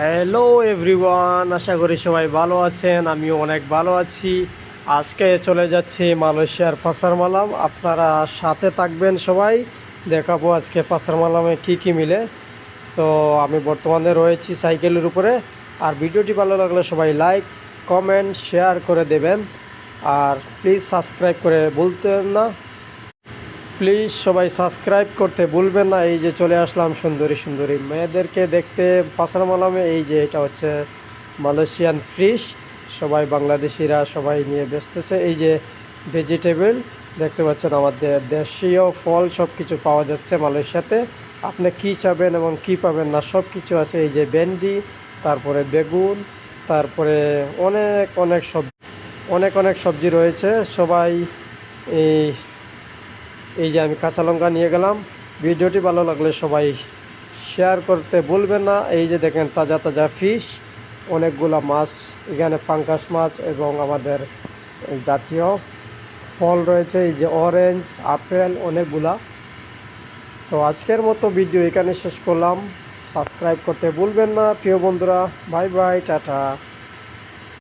Hello everyone, আশা করি সবাই ভালো আছেন। আমিও অনেক ভালো আছি। আজকে চলে যাচ্ছি মালয়েশিয়ার পাসার মালাম। আপনারা সাথে থাকবেন সবাই, দেখাবো আজকে পাসার মালামে কী কী মিলে। তো আমি বর্তমানে রয়েছি সাইকেলের উপরে। আর ভিডিওটি ভালো লাগলে সবাই লাইক, কমেন্ট, শেয়ার করে দেবেন। আর প্লিজ সাবস্ক্রাইব করে বলতেন না, প্লিজ সবাই সাবস্ক্রাইব করতে ভুলবেন না। এই যে চলে আসলাম সুন্দরী সুন্দরী মেয়েদেরকে দেখতে পাসার মালামে। এই যে এটা হচ্ছে মালয়েশিয়ান ফিশ, সবাই বাংলাদেশিরা সবাই নিয়ে ব্যস্তছে। এই যে ভেজিটেবল দেখতে পাচ্ছেন, আমাদের দেশীয় ফল সব কিছু পাওয়া যাচ্ছে মালয়েশিয়াতে। আপনি কী চাবেন এবং কী পাবেন না সব কিছু আছে। এই যে ভেন্ডি, তারপরে বেগুন, তারপরে অনেক অনেক সবজি, অনেক অনেক সবজি রয়েছে। সবাই এই এই যে আমি কাঁচা লঙ্কা নিয়ে গেলাম। ভিডিওটি ভালো লাগলে সবাই শেয়ার করতে ভুলবেন না। এই যে দেখেন তাজা তাজা ফিশ, অনেকগুলা মাছ এখানে, পাঙ্গাস মাছ এবং আমাদের জাতীয় ফল রয়েছে। এই যে অরেঞ্জ, আপেল, অনেকগুলা। তো আজকের মতো ভিডিও এখানে শেষ করলাম। সাবস্ক্রাইব করতে ভুলবেন না প্রিয় বন্ধুরা। Bye bye, tata.